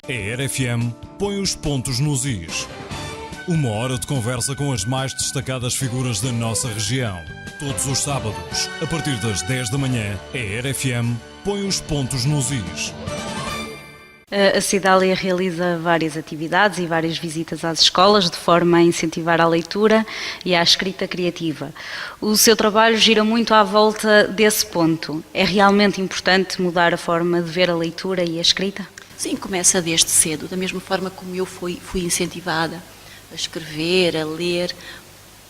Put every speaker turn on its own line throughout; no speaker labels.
A RFM põe os pontos nos is. Uma hora de conversa com as mais destacadas figuras da nossa região. Todos os sábados, a partir das 10 da manhã, a RFM põe os pontos nos is.
A Cidália realiza várias atividades e várias visitas às escolas de forma a incentivar a leitura e a escrita criativa. O seu trabalho gira muito à volta desse ponto. É realmente importante mudar a forma de ver a leitura e a escrita?
Sim, começa desde cedo, da mesma forma como eu fui incentivada a escrever, a ler.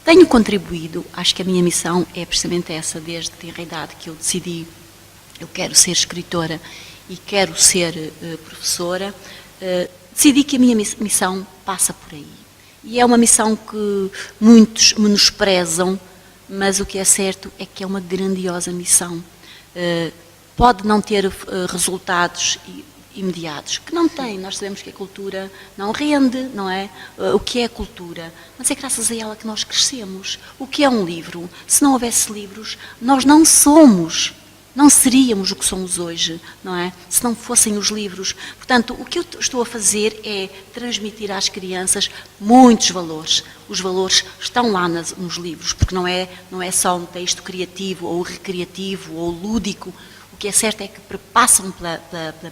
Tenho contribuído, acho que a minha missão é precisamente essa, desde a idade que eu decidi, eu quero ser escritora e quero ser professora, decidi que a minha missão passa por aí. E é uma missão que muitos menosprezam, mas o que é certo é que é uma grandiosa missão. Pode não ter resultados imediatos, que não tem. Nós sabemos que a cultura não rende, não é? O que é a cultura? Mas é graças a ela que nós crescemos. O que é um livro? Se não houvesse livros, nós não seríamos o que somos hoje, não é? Se não fossem os livros. Portanto, o que eu estou a fazer é transmitir às crianças muitos valores. Os valores estão lá nos livros, porque não é só um texto criativo ou recreativo ou lúdico. O que é certo é que perpassam pela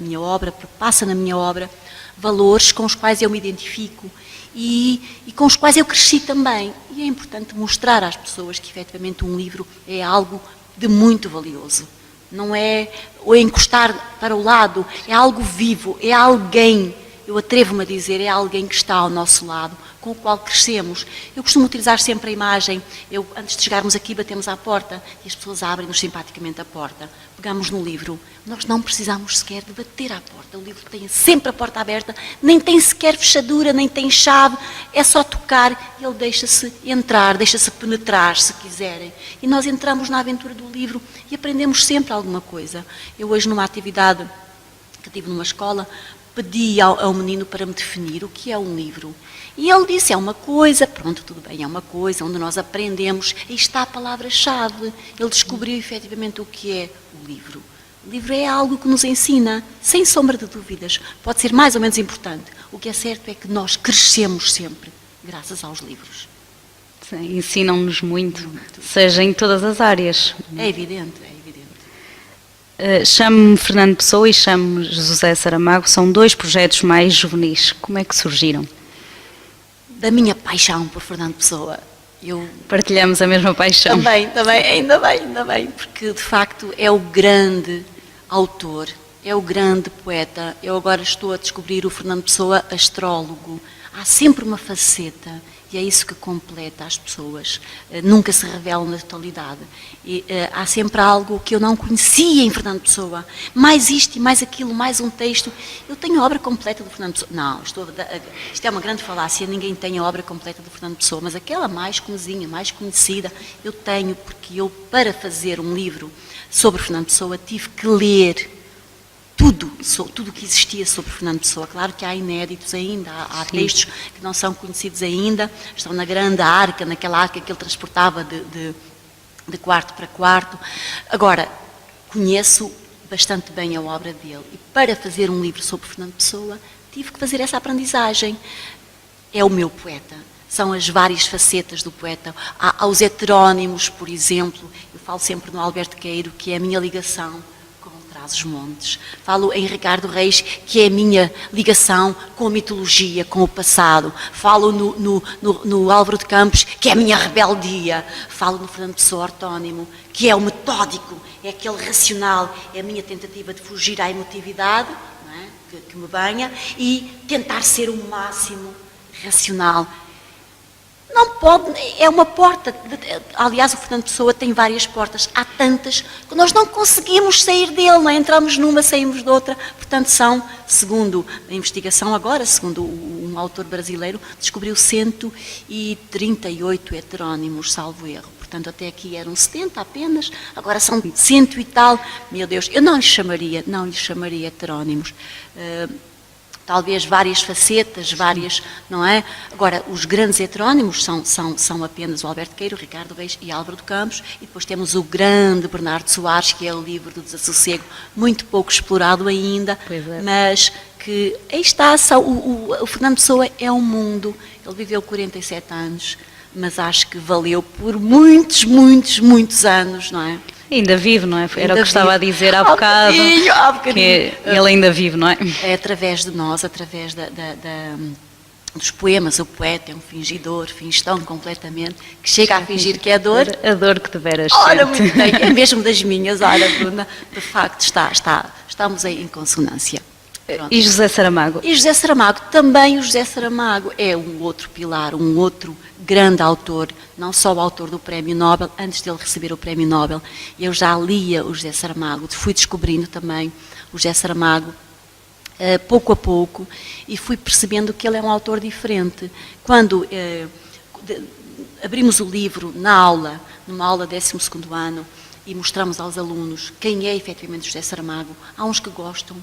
minha obra, perpassa na minha obra valores com os quais eu me identifico e com os quais eu cresci também. E é importante mostrar às pessoas que, efetivamente, um livro é algo de muito valioso. Não é ou encostar para o lado, é algo vivo, é alguém, eu atrevo-me a dizer, é alguém que está ao nosso lado, com o qual crescemos. Eu costumo utilizar sempre a imagem, antes de chegarmos aqui batemos à porta e as pessoas abrem-nos simpaticamente a porta. Pegamos no livro, nós não precisamos sequer de bater à porta, o livro tem sempre a porta aberta, nem tem sequer fechadura, nem tem chave, é só tocar e ele deixa-se entrar, deixa-se penetrar, se quiserem. E nós entramos na aventura do livro e aprendemos sempre alguma coisa. Eu hoje, numa atividade que tive numa escola, pedi ao menino para me definir o que é um livro. E ele disse, é uma coisa, pronto, tudo bem, é uma coisa onde nós aprendemos, aí está a palavra-chave. Ele descobriu efetivamente o que é o livro. O livro é algo que nos ensina, sem sombra de dúvidas, pode ser mais ou menos importante. O que é certo é que nós crescemos sempre, graças aos livros.
Sim, ensinam-nos muito, seja em todas as áreas.
É evidente, é evidente.
Chamo-me Fernando Pessoa e chamo-me José Saramago, são dois projetos mais juvenis. Como é que surgiram?
Da minha paixão por Fernando Pessoa.
Partilhamos a mesma paixão.
Também, ainda bem, porque de facto é o grande autor, é o grande poeta. Eu agora estou a descobrir o Fernando Pessoa astrólogo. Há sempre uma faceta, e é isso que completa as pessoas, nunca se revela na totalidade. Há sempre algo que eu não conhecia em Fernando Pessoa, mais isto e mais aquilo, mais um texto. Eu tenho a obra completa do Fernando Pessoa. Não, isto é uma grande falácia, ninguém tem a obra completa do Fernando Pessoa, mas aquela mais comezinha, mais conhecida, eu tenho, porque eu, para fazer um livro sobre Fernando Pessoa, tive que ler tudo o que existia sobre Fernando Pessoa. Claro que há inéditos ainda, há textos que não são conhecidos ainda, estão na grande arca, naquela arca que ele transportava de quarto para quarto. Agora, conheço bastante bem a obra dele e para fazer um livro sobre Fernando Pessoa tive que fazer essa aprendizagem. É o meu poeta. São as várias facetas do poeta. Há os heterónimos, por exemplo. Eu falo sempre no Alberto Queiro, que é a minha ligação os montes. Falo em Ricardo Reis, que é a minha ligação com a mitologia, com o passado. Falo no Álvaro de Campos, que é a minha rebeldia. Falo no Fernando Pessoa ortónimo, que é o metódico, é aquele racional, é a minha tentativa de fugir à emotividade, não é? que me banha, e tentar ser o máximo racional. Não pode, é uma porta. Aliás, o Fernando Pessoa tem várias portas. Há tantas que nós não conseguimos sair dele, não é? Entramos numa, saímos de outra. Portanto, são, segundo a investigação agora, segundo um autor brasileiro, descobriu 138 heterónimos, salvo erro. Portanto, até aqui eram 70 apenas, agora são 100 e tal. Meu Deus, eu não lhe chamaria heterónimos. talvez várias facetas, várias, não é? Agora, os grandes heterónimos são apenas o Alberto Queiro, o Ricardo Reis e Álvaro de Campos, e depois temos o grande Bernardo Soares, que é o livro do Desassossego, muito pouco explorado ainda, mas que aí está, o Fernando Pessoa é um mundo, ele viveu 47 anos, mas acho que valeu por muitos, muitos, muitos anos, não é?
Ainda vive, não é? Era o que estava a dizer há bocado, que ele ainda vive, não é?
É através de nós, através dos poemas, o poeta é um fingidor, finge tão completamente, que chega a fingir que é dor.
A dor que deveras
Ora, muito bem, é mesmo das minhas, olha, Bruna, de facto estamos aí em consonância. Pronto.
E José Saramago?
E José Saramago, também o José Saramago é um outro pilar, um outro grande autor, não só o autor do Prémio Nobel, antes dele receber o Prémio Nobel, eu já lia o José Saramago, fui descobrindo também o José Saramago, pouco a pouco, e fui percebendo que ele é um autor diferente. Quando abrimos o livro na aula, numa aula 12º ano, e mostramos aos alunos quem é efetivamente José Saramago, há uns que gostam.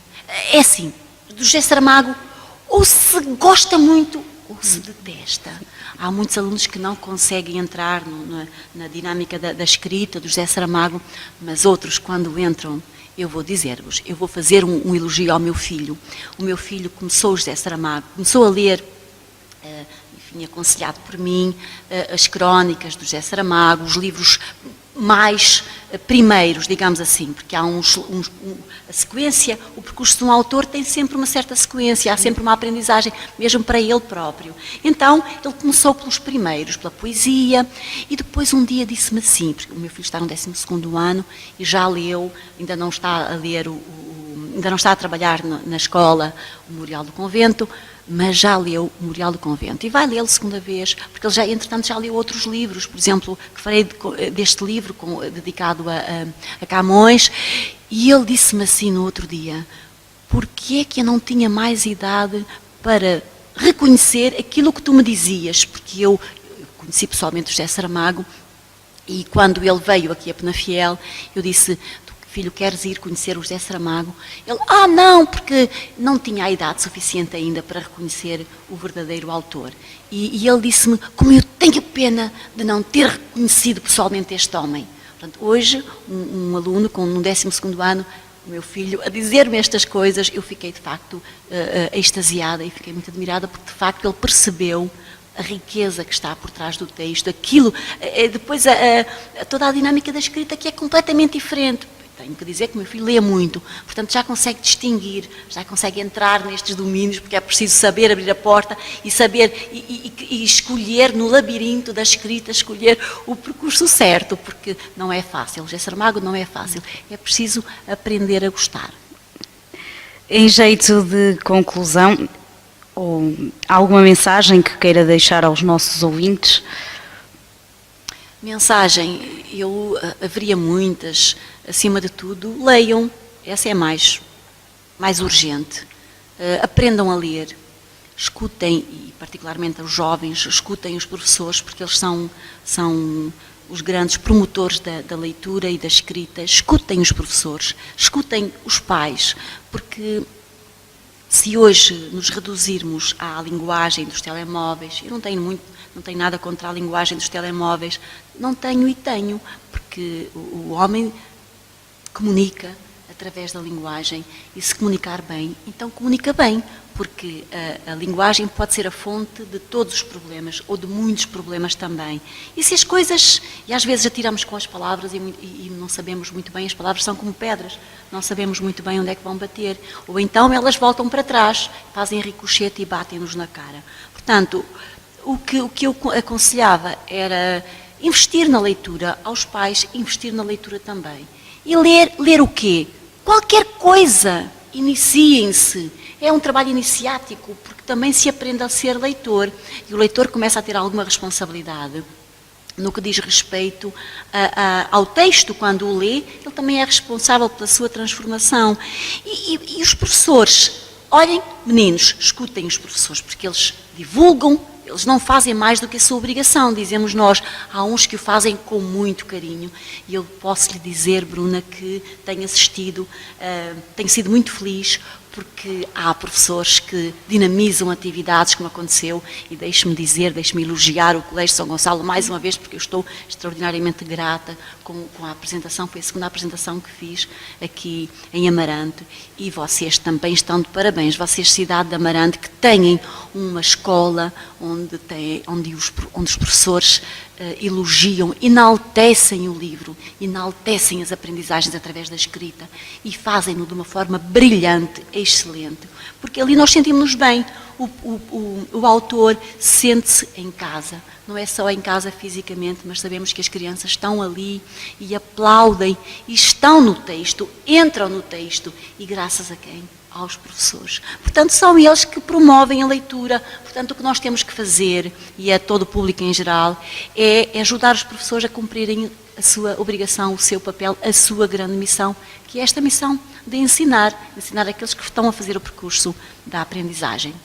É assim, do José Saramago, ou se gosta muito, ou se detesta. Há muitos alunos que não conseguem entrar na dinâmica da escrita do José Saramago, mas outros, quando entram, eu vou dizer-vos, eu vou fazer um elogio ao meu filho. O meu filho começou o José Saramago, começou a ler, enfim, aconselhado por mim, as crónicas do José Saramago, os livros mais primeiros, digamos assim, porque há a sequência, o percurso de um autor tem sempre uma certa sequência, há sempre uma aprendizagem, mesmo para ele próprio. Então, ele começou pelos primeiros, pela poesia, e depois um dia disse-me assim, porque o meu filho está no 12º ano e já leu, ainda não está a ler, ainda não está a trabalhar na escola, o Memorial do Convento, mas já leu o Memorial do Convento e vai lê-lo segunda vez, porque ele já, entretanto, já leu outros livros, por exemplo, que farei deste livro dedicado a Camões, e ele disse-me assim no outro dia, porquê é que eu não tinha mais idade para reconhecer aquilo que tu me dizias, porque eu conheci pessoalmente o José Saramago, e quando ele veio aqui a Penafiel, eu disse, filho, queres ir conhecer o José Saramago? Ele, não, porque não tinha a idade suficiente ainda para reconhecer o verdadeiro autor. E ele disse-me, como eu tenho pena de não ter reconhecido pessoalmente este homem. Portanto, hoje, um aluno no 12º ano, o meu filho, a dizer-me estas coisas, eu fiquei, de facto, extasiada e fiquei muito admirada, porque, de facto, ele percebeu a riqueza que está por trás do texto, aquilo, depois toda a dinâmica da escrita que é completamente diferente. Tenho que dizer que o meu filho lê muito, portanto já consegue distinguir, já consegue entrar nestes domínios, porque é preciso saber abrir a porta e saber e escolher no labirinto da escrita, escolher o percurso certo, porque não é fácil. José Saramago não é fácil, é preciso aprender a gostar.
Em jeito de conclusão, ou alguma mensagem que queira deixar aos nossos ouvintes?
Mensagem, haveria muitas, acima de tudo, leiam, essa é mais urgente, aprendam a ler, escutem, e particularmente os jovens, escutem os professores, porque eles são os grandes promotores da leitura e da escrita, escutem os professores, escutem os pais, porque se hoje nos reduzirmos à linguagem dos telemóveis, eu não tenho nada contra a linguagem dos telemóveis, não tenho e tenho, porque o homem comunica através da linguagem e se comunicar bem, então comunica bem, porque a linguagem pode ser a fonte de todos os problemas ou de muitos problemas também. E se as coisas, e às vezes atiramos com as palavras e não sabemos muito bem, as palavras são como pedras, não sabemos muito bem onde é que vão bater, ou então elas voltam para trás, fazem ricochete e batem-nos na cara. Portanto, o que eu aconselhava era investir na leitura, aos pais investir na leitura também. E ler o quê? Qualquer coisa, iniciem-se. É um trabalho iniciático, porque também se aprende a ser leitor. E o leitor começa a ter alguma responsabilidade no que diz respeito ao texto. Quando o lê, ele também é responsável pela sua transformação. E os professores, olhem, meninos, escutem os professores, porque eles divulgam, eles não fazem mais do que a sua obrigação, dizemos nós. Há uns que o fazem com muito carinho, e eu posso lhe dizer, Bruna, que tenho assistido, tenho sido muito feliz, porque há professores que dinamizam atividades, como aconteceu, e deixe-me elogiar o Colégio São Gonçalo mais uma vez, porque eu estou extraordinariamente grata com a apresentação, foi a segunda apresentação que fiz aqui em Amarante, e vocês também estão de parabéns, vocês, cidade de Amarante, que têm uma escola onde os professores elogiam, enaltecem o livro, enaltecem as aprendizagens através da escrita e fazem-no de uma forma brilhante, excelente, porque ali nós sentimos-nos bem, o autor sente-se em casa, não é só em casa fisicamente, mas sabemos que as crianças estão ali e aplaudem e estão no texto, entram no texto, e graças a quem? Aos professores. Portanto, são eles que promovem a leitura. Portanto, o que nós temos que fazer, e a todo o público em geral, é ajudar os professores a cumprirem a sua obrigação, o seu papel, a sua grande missão, que é esta missão de ensinar aqueles que estão a fazer o percurso da aprendizagem.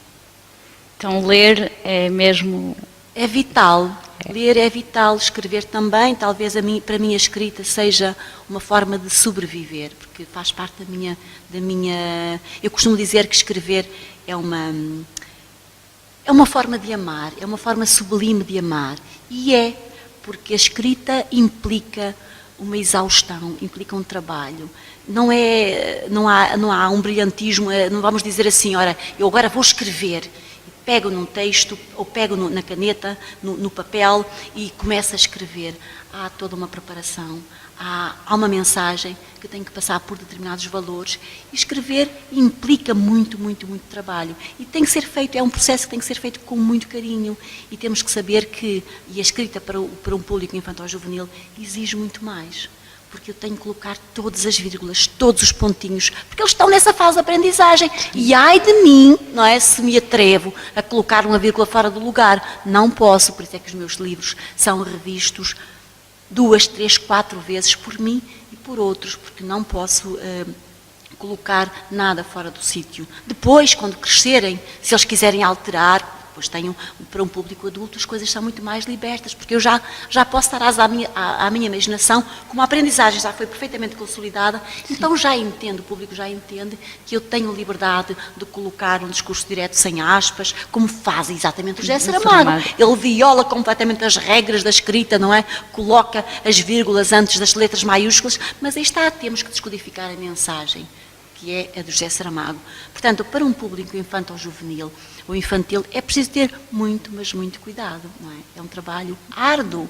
Então, ler é mesmo...
É vital. Ler é vital, escrever também. Talvez para mim a escrita seja uma forma de sobreviver, porque faz parte da minha... Eu costumo dizer que escrever é uma forma de amar, é uma forma sublime de amar. E é, porque a escrita implica uma exaustão, implica um trabalho. Não há um brilhantismo, não vamos dizer assim, ora, eu agora vou escrever. Pego num texto, ou pego na caneta, no papel, e começo a escrever. Há toda uma preparação, há uma mensagem que tem que passar por determinados valores. E escrever implica muito, muito, muito trabalho. E tem que ser feito, é um processo que tem que ser feito com muito carinho. E temos que saber que, e a escrita para um público infantil-juvenil exige muito mais. Porque eu tenho que colocar todas as vírgulas, todos os pontinhos, porque eles estão nessa fase de aprendizagem. E ai de mim, não é, se me atrevo a colocar uma vírgula fora do lugar. Não posso, por isso é que os meus livros são revistos 2, 3, 4 vezes por mim e por outros, porque não posso colocar nada fora do sítio. Depois, quando crescerem, se eles quiserem alterar, depois para um público adulto as coisas são muito mais libertas, porque eu já posso dar asa à minha imaginação, como a aprendizagem já foi perfeitamente consolidada, então já entendo, o público já entende que eu tenho liberdade de colocar um discurso direto sem aspas, como faz exatamente o José Saramago. Ele viola completamente as regras da escrita, não é? Coloca as vírgulas antes das letras maiúsculas, mas aí está, temos que descodificar a mensagem, que é a do José Saramago. Portanto, para um público infantil-juvenil ou infantil, é preciso ter muito, mas muito cuidado, não é? É um trabalho árduo.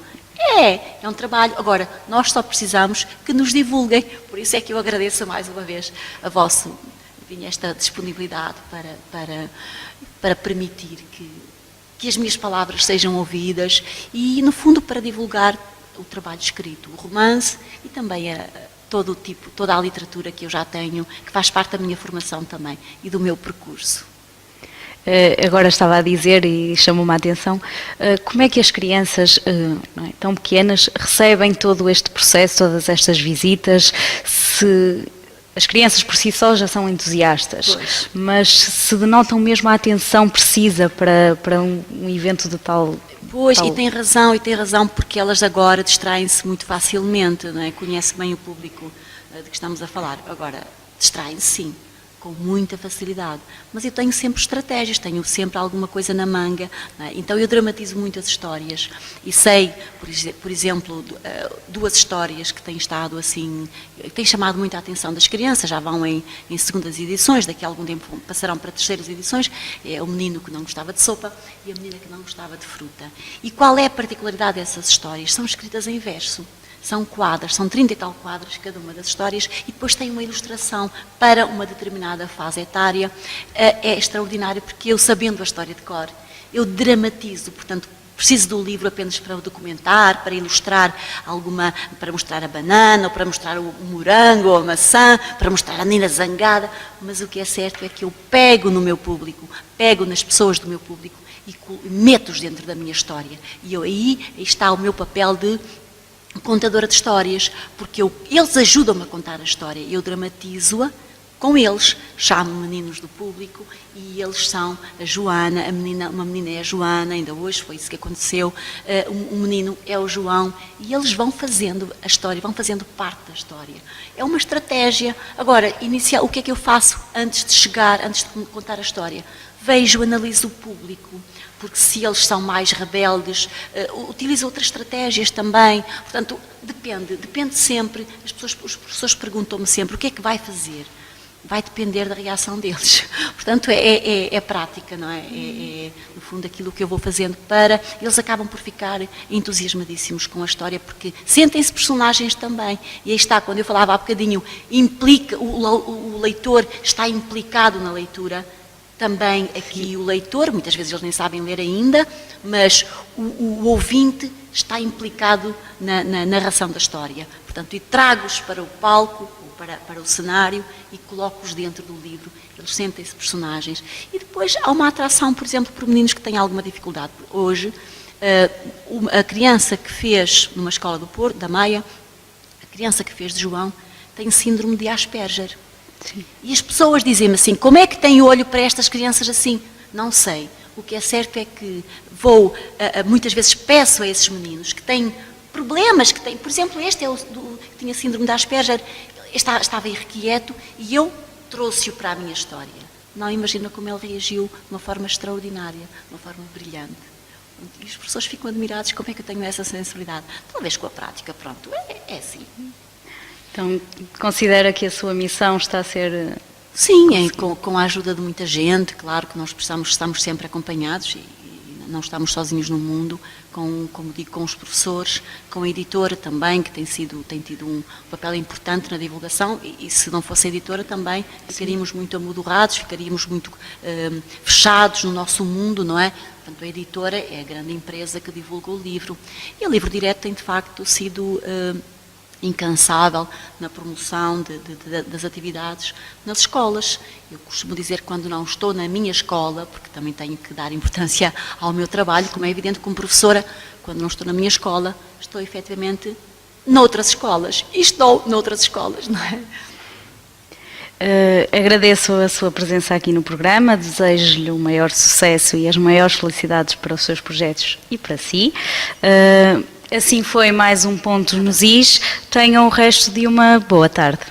É um trabalho. Agora, nós só precisamos que nos divulguem. Por isso é que eu agradeço mais uma vez esta disponibilidade para permitir que as minhas palavras sejam ouvidas e, no fundo, para divulgar o trabalho escrito, o romance e também toda a literatura que eu já tenho, que faz parte da minha formação também e do meu percurso.
Agora estava a dizer, e chamou-me a atenção, como é que as crianças tão pequenas recebem todo este processo, todas estas visitas? Se as crianças por si só já são entusiastas, pois, mas se denotam mesmo a atenção precisa para um evento de tal...
Pois, e tem razão, porque elas agora distraem-se muito facilmente, não é? Conhece bem o público de que estamos a falar. Agora, distraem-se sim, com muita facilidade. Mas eu tenho sempre estratégias, tenho sempre alguma coisa na manga, não é? Então eu dramatizo muitas histórias e sei, por exemplo, 2 histórias que têm estado assim, têm chamado muito a atenção das crianças, já vão em segundas edições, daqui a algum tempo passarão para terceiras edições, é o menino que não gostava de sopa e a menina que não gostava de fruta. E qual é a particularidade dessas histórias? São escritas em verso. São quadros, são 30 e tal quadros cada uma das histórias e depois tem uma ilustração para uma determinada fase etária. É extraordinário porque eu, sabendo a história de cor, eu dramatizo, portanto, preciso do livro apenas para o documentar, para ilustrar para mostrar a banana, ou para mostrar o morango, ou a maçã, para mostrar a menina zangada, mas o que é certo é que eu pego no meu público, pego nas pessoas do meu público e meto-os dentro da minha história. E aí está o meu papel de contadora de histórias, porque eles ajudam-me a contar a história, eu dramatizo-a com eles, chamo meninos do público e eles são a Joana, uma menina é a Joana, ainda hoje foi isso que aconteceu, um menino é o João, e eles vão fazendo a história, vão fazendo parte da história. É uma estratégia. Agora, o que é que eu faço antes de contar a história? Vejo, analiso o público, porque se eles são mais rebeldes, utilizo outras estratégias também. Portanto, depende sempre. Os professores perguntam-me sempre o que é que vai fazer. Vai depender da reação deles. Portanto, é prática, não é? No fundo, aquilo que eu vou fazendo para... Eles acabam por ficar entusiasmadíssimos com a história, porque sentem-se personagens também. E aí está, quando eu falava há bocadinho, o leitor está implicado na leitura. Também aqui o leitor, muitas vezes eles nem sabem ler ainda, mas o ouvinte está implicado na narração da história. Portanto, e trago-os para o palco, para o cenário, e coloco-os dentro do livro. Eles sentem-se personagens. E depois há uma atração, por exemplo, por meninos que têm alguma dificuldade. Hoje, a criança que fez, numa escola do Porto, da Maia, a criança que fez de João, tem síndrome de Asperger. Sim. E as pessoas dizem-me assim, como é que tem olho para estas crianças assim? Não sei. O que é certo é que muitas vezes peço a esses meninos que têm problemas, que têm, por exemplo, este é que tinha síndrome de Asperger, estava irrequieto, e eu trouxe-o para a minha história. Não imagina como ele reagiu de uma forma extraordinária, de uma forma brilhante. E os professores ficam admirados como é que eu tenho essa sensibilidade. Talvez com a prática, pronto, é assim.
Então, considera que a sua missão está a ser...
Sim, com a ajuda de muita gente, claro que nós estamos sempre acompanhados e não estamos sozinhos no mundo, como digo, com os professores, com a editora também, que tem tido um papel importante na divulgação, e se não fosse a editora também ficaríamos muito amodorrados, ficaríamos muito fechados no nosso mundo, não é? Portanto, a editora é a grande empresa que divulga o livro. E o Livro Direto tem, de facto, sido incansável na promoção das atividades nas escolas. Eu costumo dizer que quando não estou na minha escola, porque também tenho que dar importância ao meu trabalho, como é evidente, como professora, quando não estou na minha escola, estou efetivamente noutras escolas. E estou noutras escolas, não é?
Agradeço a sua presença aqui no programa, desejo-lhe o maior sucesso e as maiores felicidades para os seus projetos e para si. Assim foi mais um Pontos nos Is. Tenham o resto de uma boa tarde.